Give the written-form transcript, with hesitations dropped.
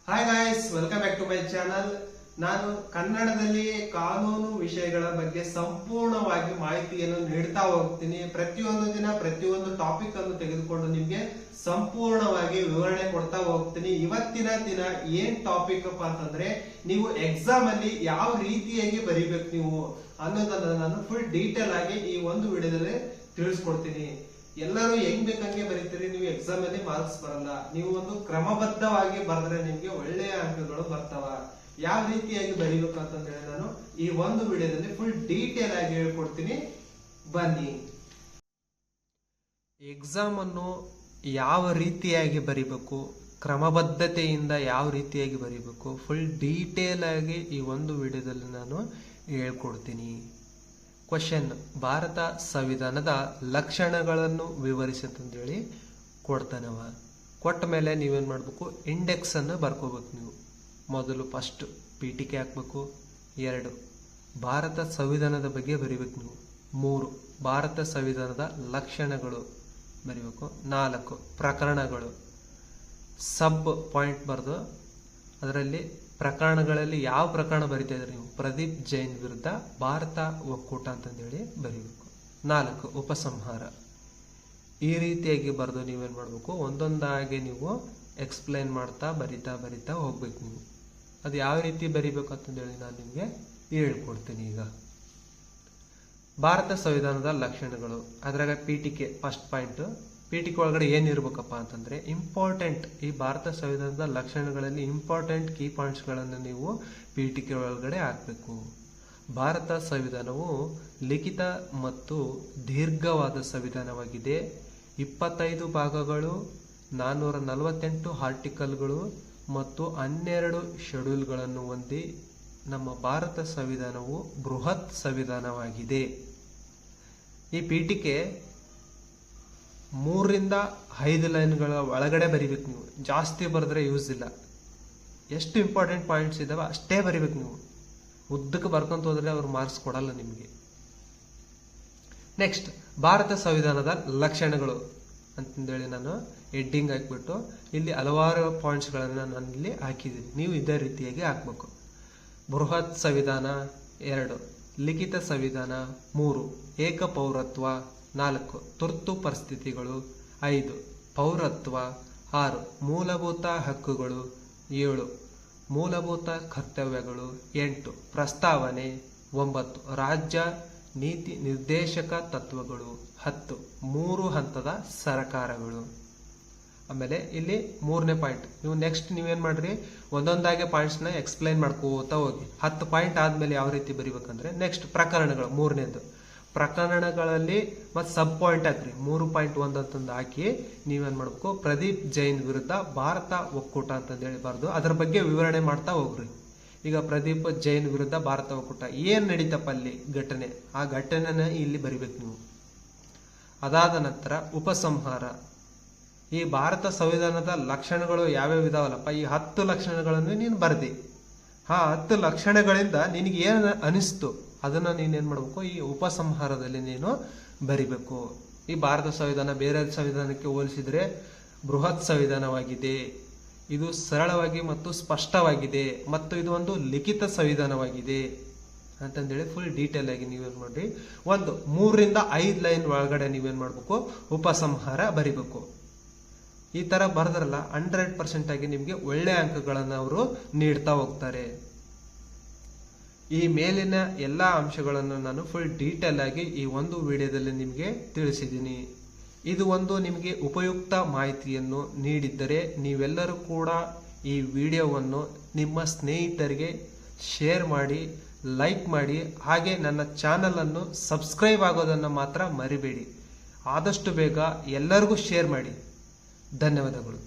Hi guys, welcome back to my channel. ನಾನು ಕನ್ನಡದಲ್ಲಿ ಕಾನೂನು ವಿಷಯಗಳ ಬಗ್ಗೆ ಸಂಪೂರ್ಣವಾಗಿ ಮಾಹಿತಿಯನ್ನು ನೀಡ್ತಾ ಹೋಗ್ತೀನಿ. ಪ್ರತಿಯೊಂದು ದಿನ ಪ್ರತಿಯೊಂದು ಟಾಪಿಕ್ ಅನ್ನು ತೆಗೆದುಕೊಂಡು ನಿಮ್ಗೆ ಸಂಪೂರ್ಣವಾಗಿ ವಿವರಣೆ ಕೊಡ್ತಾ ಹೋಗ್ತೀನಿ. ಇವತ್ತಿನ ದಿನ ಏನ್ ಟಾಪಿಕ್ ಅಪ್ಪ ಅಂತಂದ್ರೆ, ನೀವು ಎಕ್ಸಾಮ್ ಅಲ್ಲಿ ಯಾವ ರೀತಿಯಾಗಿ ಬರೀಬೇಕು ನೀವು ಅನ್ನೋದನ್ನ ನಾನು ಫುಲ್ ಡೀಟೇಲ್ ಆಗಿ ಈ ಒಂದು ವಿಡಿಯೋದಲ್ಲಿ ತಿಳಿಸ್ಕೊಡ್ತೀನಿ. ಎಲ್ಲರೂ ಹೆಂಗ್ ಬೇಕಂಗೆ ಬರೀತೀರಿ, ನೀವು ಎಕ್ಸಾಮ್ ಅಲ್ಲಿ ಮಾರ್ಕ್ಸ್ ಬರಲ್ಲ. ನೀವು ಒಂದು ಕ್ರಮಬದ್ಧವಾಗಿ ಬರೆದ್ರೆ ನಿಮ್ಗೆ ಒಳ್ಳೆಯ ಅಂಕಗಳು ಬರ್ತಾವ. ಯಾವ ರೀತಿಯಾಗಿ ಬರೀಬೇಕು ಅಂತಂದ್ರೆ ನಾನು ಈ ಒಂದು ವಿಡಿಯೋದಲ್ಲಿ ಫುಲ್ ಡೀಟೇಲ್ ಆಗಿ ಹೇಳ್ಕೊಡ್ತೀನಿ, ಬನ್ನಿ. ಎಕ್ಸಾಮ್ ಅನ್ನು ಯಾವ ರೀತಿಯಾಗಿ ಬರೀಬೇಕು, ಕ್ರಮಬದ್ಧತೆಯಿಂದ ಯಾವ ರೀತಿಯಾಗಿ ಬರೀಬೇಕು, ಫುಲ್ ಡೀಟೇಲ್ ಆಗಿ ಈ ಒಂದು ವಿಡಿಯೋದಲ್ಲಿ ನಾನು ಹೇಳ್ಕೊಡ್ತೀನಿ. ಕ್ವಶನ್: ಭಾರತ ಸಂವಿಧಾನದ ಲಕ್ಷಣಗಳನ್ನು ವಿವರಿಸಂತೇಳಿ ಕೊಡ್ತಾನವ. ಕೊಟ್ಟ ಮೇಲೆ ನೀವೇನ್ ಮಾಡ್ಬೇಕು, ಇಂಡೆಕ್ಸ್ ಅನ್ನು ಬರ್ಕೋಬೇಕು. ನೀವು ಮೊದಲು ಫಸ್ಟ್ ಪೀಠಿಕೆ ಹಾಕ್ಬೇಕು. 2 ಭಾರತ ಸಂವಿಧಾನದ ಬಗ್ಗೆ ಬರಿಬೇಕು. ನೀವು 3 ಭಾರತ ಸಂವಿಧಾನದ ಲಕ್ಷಣಗಳು ಬರಿಬೇಕು. 4 ಪ್ರಕರಣಗಳು, ಸಬ್ ಪಾಯಿಂಟ್ ಬರೆದು ಅದರಲ್ಲಿ ಪ್ರಕರಣಗಳಲ್ಲಿ ಯಾವ ಪ್ರಕರಣ ಬರಿತಾ ಇದ್ರಿ ನೀವು, ಪ್ರದೀಪ್ ಜೈನ್ ವಿರುದ್ಧ ಭಾರತ ಒಕ್ಕೂಟ ಅಂತಂದೇಳಿ ಬರೀಬೇಕು. 4 ಉಪಸಂಹಾರ. ಈ ರೀತಿಯಾಗಿ ಬರೆದು ನೀವೇನ್ ಮಾಡ್ಬೇಕು, ಒಂದೊಂದಾಗಿ ನೀವು ಎಕ್ಸ್ಪ್ಲೈನ್ ಮಾಡ್ತಾ ಬರಿತಾ ಹೋಗ್ಬೇಕು. ನೀವು ಅದು ಯಾವ ರೀತಿ ಬರಿಬೇಕು ಅಂತಂದೇಳಿ ನಾನು ನಿಮ್ಗೆ ಹೇಳ್ಕೊಡ್ತೀನಿ. ಈಗ ಭಾರತ ಸಂವಿಧಾನದ ಲಕ್ಷಣಗಳು, ಅದ್ರಾಗ ಪೀಠಿಕೆ ಫಸ್ಟ್ ಪಾಯಿಂಟ್. ಪೀಠಿಕೆ ಒಳಗಡೆ ಏನಿರ್ಬೇಕಪ್ಪ ಅಂತಂದ್ರೆ ಇಂಪಾರ್ಟೆಂಟ್, ಈ ಭಾರತ ಸಂವಿಧಾನದ ಲಕ್ಷಣಗಳಲ್ಲಿ ಇಂಪಾರ್ಟೆಂಟ್ ಕೀ ಪಾಯಿಂಟ್ಸ್ ಗಳನ್ನು ನೀವು ಪೀಠಿಕೆ ಒಳಗಡೆ ಹಾಕಬೇಕು. ಭಾರತ ಸಂವಿಧಾನವು ಲಿಖಿತ ಮತ್ತು ದೀರ್ಘವಾದ ಸಂವಿಧಾನವಾಗಿದೆ. 25 ಭಾಗಗಳು, 448 ಆರ್ಟಿಕಲ್ಗಳು ಮತ್ತು 12 ಶೆಡ್ಯೂಲ್ಗಳನ್ನು ಹೊಂದಿ ನಮ್ಮ ಭಾರತ ಸಂವಿಧಾನವು ಬೃಹತ್ ಸಂವಿಧಾನವಾಗಿದೆ. ಈ ಪೀಠಿಕೆ 3 ರಿಂದ 5 ಲೈನ್ಗಳ ಒಳಗಡೆ ಬರಿಬೇಕು. ನೀವು ಜಾಸ್ತಿ ಬರೆದ್ರೆ ಯೂಸ್ ಇಲ್ಲ. ಎಷ್ಟು ಇಂಪಾರ್ಟೆಂಟ್ ಪಾಯಿಂಟ್ಸ್ ಇದಾವೆ ಅಷ್ಟೇ ಬರಿಬೇಕು. ನೀವು ಉದ್ದಕ್ಕೆ ಬರ್ಕೊಂತ ಹೋದ್ರೆ ಅವ್ರು ಮಾರ್ಕ್ಸ್ ಕೊಡಲ್ಲ ನಿಮಗೆ. ನೆಕ್ಸ್ಟ್, ಭಾರತ ಸಂವಿಧಾನದ ಲಕ್ಷಣಗಳು ಅಂತಂದೇಳಿ ನಾನು ಹೆಡ್ಡಿಂಗ್ ಹಾಕ್ಬಿಟ್ಟು ಇಲ್ಲಿ ಹಲವಾರು ಪಾಯಿಂಟ್ಸ್ಗಳನ್ನು ನಾನು ಇಲ್ಲಿ ಹಾಕಿದ್ದೀನಿ. ನೀವು ಇದೇ ರೀತಿಯಾಗಿ ಹಾಕ್ಬೇಕು. ಬೃಹತ್ ಸಂವಿಧಾನ 2, ಲಿಖಿತ ಸಂವಿಧಾನ 3, ಏಕ ಪೌರತ್ವ 4, ತುರ್ತು ಪರಿಸ್ಥಿತಿಗಳು 5, ಪೌರತ್ವ 6, ಮೂಲಭೂತ ಹಕ್ಕುಗಳು 7, ಮೂಲಭೂತ ಕರ್ತವ್ಯಗಳು 8, ಪ್ರಸ್ತಾವನೆ 9, ರಾಜ್ಯ ನೀತಿ ನಿರ್ದೇಶಕ ತತ್ವಗಳು 10, 3 ಹಂತದ ಸರ್ಕಾರಗಳು. ಆಮೇಲೆ ಇಲ್ಲಿ 3ನೇ ಪಾಯಿಂಟ್. ನೀವು ನೆಕ್ಸ್ಟ್ ನೀವೇನ್ ಮಾಡ್ರಿ, ಒಂದೊಂದಾಗೆ ಪಾಯಿಂಟ್ಸ್ನ ಎಕ್ಸ್ಪ್ಲೈನ್ ಮಾಡ್ಕೋತಾ ಹೋಗಿ. 10 ಪಾಯಿಂಟ್ ಆದ್ಮೇಲೆ ಯಾವ ರೀತಿ ಬರಿಬೇಕಂದ್ರೆ, ನೆಕ್ಸ್ಟ್ ಪ್ರಕರಣಗಳು 3ನೇದು. ಪ್ರಕರಣಗಳಲ್ಲಿ ಮತ್ತೆ ಸಬ್ ಪಾಯಿಂಟ್ ಹಾಕ್ರಿ. 3.1 ಅಂತಂದು ಹಾಕಿ ನೀವೇನ್ ಮಾಡ್ಬೇಕು, ಪ್ರದೀಪ್ ಜೈನ್ ವಿರುದ್ಧ ಭಾರತ ಒಕ್ಕೂಟ ಅಂತಂದೇಳಿ ಬಾರ್ದು ಅದ್ರ ಬಗ್ಗೆ ವಿವರಣೆ ಮಾಡ್ತಾ ಹೋಗ್ರಿ. ಈಗ ಪ್ರದೀಪ್ ಜೈನ್ ವಿರುದ್ಧ ಭಾರತ ಒಕ್ಕೂಟ ಏನ್ ನಡೀತಪ್ಪ ಅಲ್ಲಿ ಘಟನೆ, ಆ ಘಟನೆನ ಇಲ್ಲಿ ಬರಿಬೇಕು ನೀವು. ಅದಾದ ನಂತರ ಉಪಸಂಹಾರ. ಈ ಭಾರತ ಸಂವಿಧಾನದ ಲಕ್ಷಣಗಳು ಯಾವ್ಯಾವ ಇದಾವಲ್ಲಪ್ಪ, ಈ 10 ಲಕ್ಷಣಗಳನ್ನು ನೀನು ಬರ್ದಿ. 10 ಲಕ್ಷಣಗಳಿಂದ ನಿನಗೆ ಏನ್ ಅನಿಸ್ತು ಅದನ್ನ ನೀನೇನ್ ಮಾಡ್ಬೇಕು, ಈ ಉಪಸಂಹಾರದಲ್ಲಿ ನೀನು ಬರಿಬೇಕು. ಈ ಭಾರತ ಸಂವಿಧಾನ ಬೇರೆ ಸಂವಿಧಾನಕ್ಕೆ ಹೋಲಿಸಿದ್ರೆ ಬೃಹತ್ ಸಂವಿಧಾನವಾಗಿದೆ, ಇದು ಸರಳವಾಗಿ ಮತ್ತು ಸ್ಪಷ್ಟವಾಗಿದೆ, ಮತ್ತು ಇದು ಒಂದು ಲಿಖಿತ ಸಂವಿಧಾನವಾಗಿದೆ ಅಂತಂದೇಳಿ ಫುಲ್ ಡೀಟೇಲ್ ಆಗಿ ನೀವೇನ್ ಮಾಡ್ರಿ, ಒಂದು 3 ರಿಂದ 5 ಲೈನ್ ಒಳಗಡೆ ನೀವೇನ್ ಮಾಡ್ಬೇಕು, ಉಪಸಂಹಾರ ಬರಿಬೇಕು. ಈ ತರ ಬರೆದ್ರಲ್ಲ 100% ಆಗಿ ನಿಮ್ಗೆ ಒಳ್ಳೆ ಅಂಕಗಳನ್ನು ಅವರು ನೀಡ್ತಾ ಹೋಗ್ತಾರೆ. ಈ ಮೇಲಿನ ಎಲ್ಲಾ ಅಂಶಗಳನ್ನು ನಾನು ಫುಲ್ ಡೀಟೇಲ್ ಆಗಿ ಈ ಒಂದು ವಿಡಿಯೋದಲ್ಲಿ ನಿಮಗೆ ತಿಳಿಸಿದ್ದೀನಿ. ಇದು ಒಂದು ನಿಮಗೆ ಉಪಯುಕ್ತ ಮಾಹಿತಿಯನ್ನು ನೀಡಿದ್ದರೆ ನೀವೆಲ್ಲರೂ ಕೂಡ ಈ ವಿಡಿಯೋವನ್ನು ನಿಮ್ಮ ಸ್ನೇಹಿತರಿಗೆ ಶೇರ್ ಮಾಡಿ, ಲೈಕ್ ಮಾಡಿ, ಹಾಗೆ ನನ್ನ ಚಾನಲ್ ಅನ್ನು ಸಬ್ಸ್ಕ್ರೈಬ್ ಆಗೋದನ್ನು ಮಾತ್ರ ಮರಿಬೇಡಿ. ಆದಷ್ಟು ಬೇಗ ಎಲ್ಲರಿಗೂ ಶೇರ್ ಮಾಡಿ. ಧನ್ಯವಾದಗಳು.